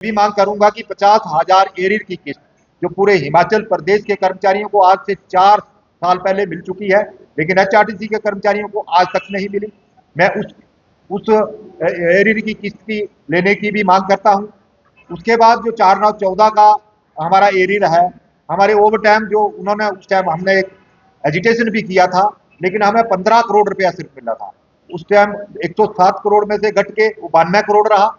भी मांग करूंगा कि 50,000 एरियर की किस्त जो पूरे हिमाचल प्रदेश के कर्मचारियों को आज से 4 साल पहले मिल चुकी है, लेकिन एचआरटीसी के कर्मचारियों को आज तक नहीं मिली। मैं उस एरियर की किस्त की लेने की भी मांग करता हूं। उसके बाद जो 4/9/14 का हमारा एरियर है, हमारे ओवर टाइम जो उन्होंने उस टाइम हमने एक एजिटेशन भी किया था, लेकिन हमें 15 करोड़ रुपया सिर्फ मिला था। उस टाइम 107 करोड़ में से घट के 92 करोड़ रहा।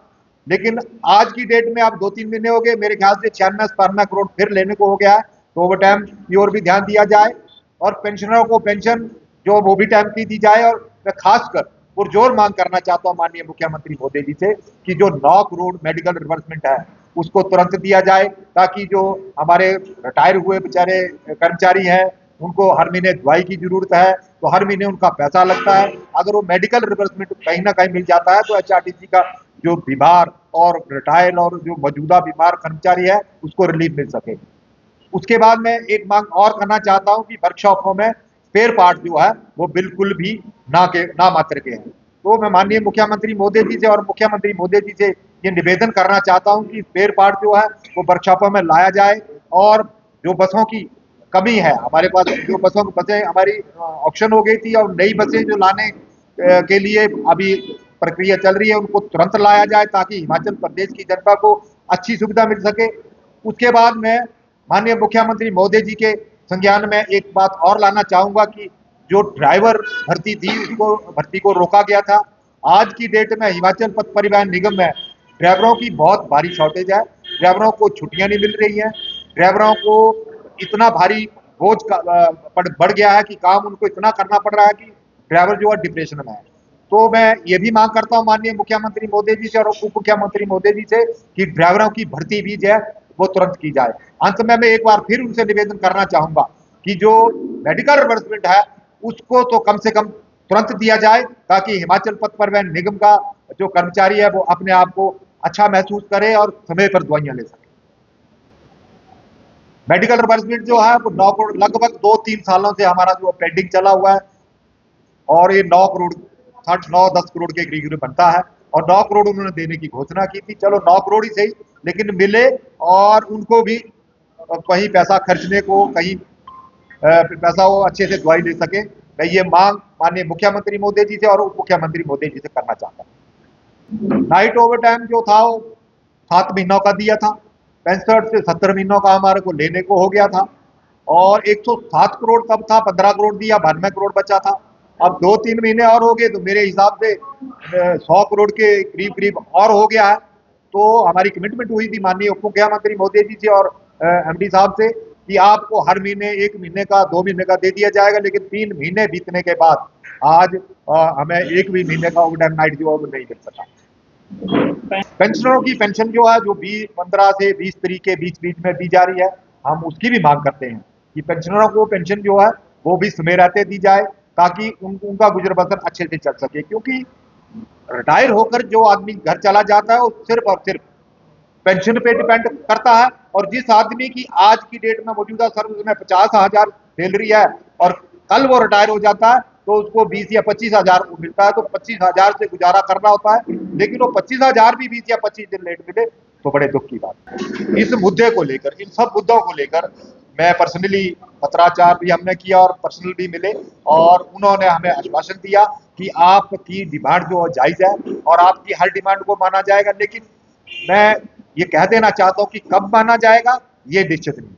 लेकिन आज की डेट में अब 2-3 महीने हो गए, मेरे ख्याल से 96-97 करोड़ फिर लेने को हो गया है। तो ओवर टाइम की ओर भी ध्यान दिया जाए और पेंशनरों को पेंशन जो वो भी टाइम की दी जाए। और मैं खासकर पुरजोर मांग करना चाहता हूं माननीय मुख्यमंत्री मोदी जी से कि जो 9 करोड़ मेडिकल रिवर्समेंट है उसको तुरंत दिया जाए, ताकि जो हमारे रिटायर हुए बेचारे कर्मचारी हैं उनको हर महीने दवाई की जरूरत है, तो हर महीने उनका पैसा लगता है। अगर वो मेडिकल रिवर्समेंट कहीं ना कहीं मिल जाता है तो एचआरटीसी का जो बीमार और रिटायर और जो मौजूदा बीमार कर्मचारी है उसको रिलीफ मिल सके। उसके बाद मैं एक मांग और करना चाहता हूं कि वर्कशॉपों में स्पेयर पार्ट जो है वो बिल्कुल भी ना मात्र के हैं। तो मैं माननीय मुख्यमंत्री मोदी जी से और मुख्यमंत्री मोदी जी से ये निवेदन करना चाहता हूं कि स्पेयर पार्ट जो है वो वर्कशॉपों में लाया जाए। और जो बसों की कमी है हमारे पास, जो बसें हमारी ऑक्शन हो गई थी और नई बसें जो लाने के लिए अभी प्रक्रिया चल रही है उनको तुरंत लाया जाए, ताकि हिमाचल प्रदेश की जनता को अच्छी सुविधा मिल सके। उसके बाद मैं माननीय मुख्यमंत्री मोदी जी के संज्ञान में एक बात और लाना चाहूंगा कि जो ड्राइवर भर्ती थी उसको भर्ती को रोका गया था। आज की डेट में हिमाचल पथ परिवहन निगम में ड्राइवरों की बहुत भारी शॉर्टेज है। ड्राइवरों को छुट्टियां नहीं मिल रही हैं, ड्राइवरों को इतना भारी बोझ बढ़ गया है कि काम उनको इतना करना पड़ रहा है कि ड्राइवर जो है डिप्रेशन में है। तो मैं ये भी मांग करता हूं माननीय मुख्यमंत्री मोदी जी से और उप मुख्यमंत्री मोदी जी से कि ड्राइवरों की भर्ती भी जो है वो तुरंत की जाए। अंत में मैं एक बार फिर उनसे निवेदन करना चाहूंगा कि जो मेडिकल रिवर्समेंट है उसको तो कम से कम तुरंत दिया जाए, ताकि हिमाचल पथ परिवहन निगम का जो कर्मचारी है वो अपने आप को अच्छा महसूस करे और समय पर दवाइयां ले सके। मेडिकल रिवर्समेंट जो है वो 9 करोड़ लगभग 2-3 सालों से हमारा जो पेंडिंग चला हुआ है, और ये 9 करोड़ 9-10 करोड़ के करीब बनता है। और 9 करोड़ उन्होंने देने की घोषणा की थी, चलो 9 करोड़ ही सही, लेकिन मिले और उनको भी कहीं पैसा खर्चने को, कहीं पैसा वो अच्छे से दवाई ले सके। मैं ये मांग माननीय मुख्यमंत्री मोदी जी से और उप मुख्यमंत्री मोदी जी से करना चाहता हूँ। नाइट ओवर टाइम जो था वो 7 महीनों का दिया था, 65 से 70 महीनों का हमारे को लेने को हो गया था। और 107 करोड़ तब था, 15 करोड़ दिया, 92 करोड़ बचा था। अब 2-3 महीने और हो गए तो मेरे हिसाब से 100 करोड़ के करीब करीब और हो गया है। तो हमारी कमिटमेंट हुई थी माननीय उप मुख्यमंत्री मोदी जी से और एमडी साहब से कि आपको हर महीने 1 महीने का 2 महीने का दे दिया जाएगा, लेकिन 3 महीने बीतने के बाद आज हमें एक भी महीने का ओवरटाइम नाइट जो है वो नहीं मिल सका। पेंशनरों की पेंशन जो है जो 15 से 20 तारीख के बीच बीच में दी जा रही है, हम उसकी भी मांग करते हैं कि पेंशनरों को पेंशन जो है वो भी समय रहते दी जाए, ताकि उनका गुजर बसर अच्छे से चल सके। क्योंकि रिटायर होकर जो आदमी घर चला जाता है वो सिर्फ और सिर्फ पेंशन पे डिपेंड करता है। और जिस आदमी की आज की डेट में मौजूदा सर्विस में 50,000 सैलरी है और कल वो रिटायर हो जाता है तो उसको 20 या 25,000 मिलता है, तो 25,000 से गुजारा करना होता है। लेकिन वो 25,000 भी 20 या 25 दिन लेट मिले तो बड़े दुख की बात है। इस मुद्दे को लेकर, इन सब मुद्दों को लेकर मैं पर्सनली पत्राचार भी हमने किया और पर्सनल भी मिले, और उन्होंने हमें आश्वासन दिया कि आपकी डिमांड जो जायज है और आपकी हर डिमांड को माना जाएगा। लेकिन मैं ये कह देना चाहता हूं कि कब माना जाएगा ये निश्चित नहीं।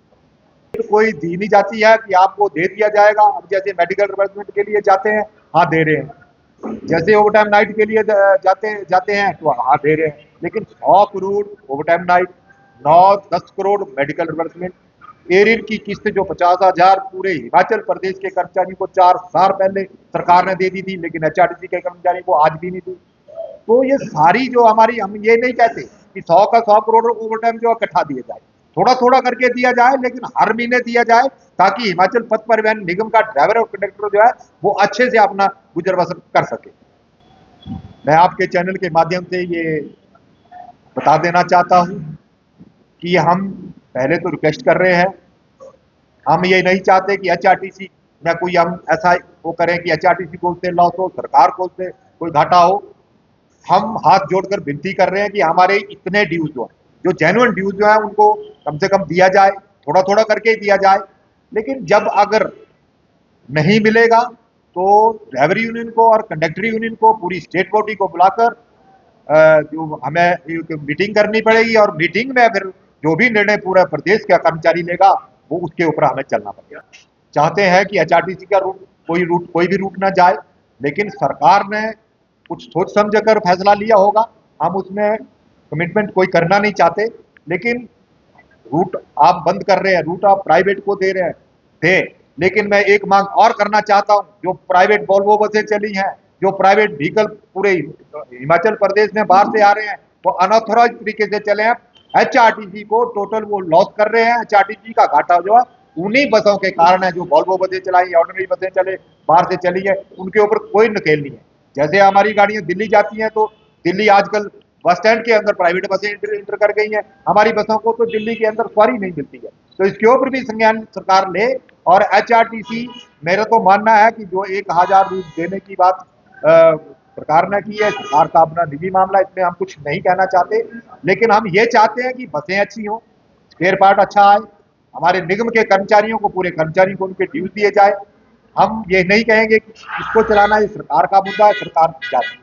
तो कोई दी नहीं जाती है कि आपको दे दिया जाएगा। अब जैसे मेडिकल रिवर्समेंट के लिए जाते हैं, हाँ दे रहे हैं, जैसे ओवर टाइम नाइट के लिए जाते हैं तो हाँ दे रहे हैं। लेकिन 100 crore over time night, 9-10 crore medical reimbursement, arrear की किस्त जो 50,000 पूरे हिमाचल प्रदेश के कर्मचारियों को 4 साल पहले सरकार ने दे दी थी, लेकिन एचआरटीसी के कर्मचारियों को आज भी नहीं दी। तो ये सारी जो हमारी, हम ये नहीं कहते कि 100 का 100 करोड़ ओवर टाइम जो इकट्ठा दिया जाए, थोड़ा थोड़ा करके दिया जाए, लेकिन हर महीने दिया जाए, ताकि हिमाचल पथ परिवहन निगम का ड्राइवर और कंडक्टर जो है वो अच्छे से अपना गुजर बसर कर सके। मैं आपके चैनल के माध्यम से ये बता देना चाहता हूं कि हम पहले तो रिक्वेस्ट कर रहे हैं, हम ये नहीं चाहते कि एचआरटीसी में कोई हम ऐसा वो करें कि एचआरटीसी को उससे लॉस हो, सरकार को उससे कोई घाटा हो। हम हाथ जोड़कर विनती कर रहे हैं कि हमारे इतने ड्यूज जो जो जेन्युइन ड्यूज जो है उनको कम से कम दिया जाए, थोड़ा थोड़ा करके दिया जाए। लेकिन जब अगर नहीं मिलेगा तो ड्राइवर यूनियन को और कंडक्टर यूनियन को, पूरी स्टेट बॉडी को बुलाकर जो हमें एक मीटिंग करनी पड़ेगी, और मीटिंग में फिर जो भी निर्णय पूरा प्रदेश का कर्मचारी लेगा वो उसके ऊपर हमें चलना पड़ेगा। चाहते हैं कि एचआरटीसी का रूट कोई भी रूट ना जाए, लेकिन सरकार ने कुछ सोच समझ कर फैसला लिया होगा, हम उसमें कमिटमेंट कोई करना नहीं चाहते। लेकिन रूट आप बंद कर रहे हैं, रूट आप प्राइवेट को दे रहे हैं, दे, लेकिन मैं एक मांग और करना चाहता हूं, जो प्राइवेट वॉल्वो बसें चली हैं, जो प्राइवेट व्हीकल पूरे हिमाचल प्रदेश में बाहर से आ रहे हैं, वो अनऑथोराइज तरीके से चले हैं। एचआरटीसी को टोटल वो लॉस कर रहे हैं। एचआरटीसी का घाटा जो है उन्हीं बसों के कारण है, जो वॉल्वो बसें चलाई, ऑर्डिनरी बसें चले बाहर से चली है, उनके ऊपर कोई नकेल नहीं है। जैसे हमारी गाड़ियां दिल्ली जाती हैं तो दिल्ली आजकल बस स्टैंड के अंदर प्राइवेट बसें इंटर कर गई हैं, हमारी बसों को तो दिल्ली के अंदर सवारी नहीं मिलती है। तो इसके ऊपर भी संज्ञान सरकार ले। और एचआरटीसी, मेरा तो मानना है कि जो 1000 रूट देने की बात सरकार ने की है, सरकार का अपना निजी मामला, इसमें हम कुछ नहीं कहना चाहते। लेकिन हम ये चाहते हैं कि बसें अच्छी हों, स्पेयर पार्ट अच्छा आए, हमारे निगम के कर्मचारियों को, पूरे कर्मचारियों को उनके ड्यूज दिए जाए। हम ये नहीं कहेंगे कि इसको चलाना ये सरकार का मुद्दा है, सरकार जाती है।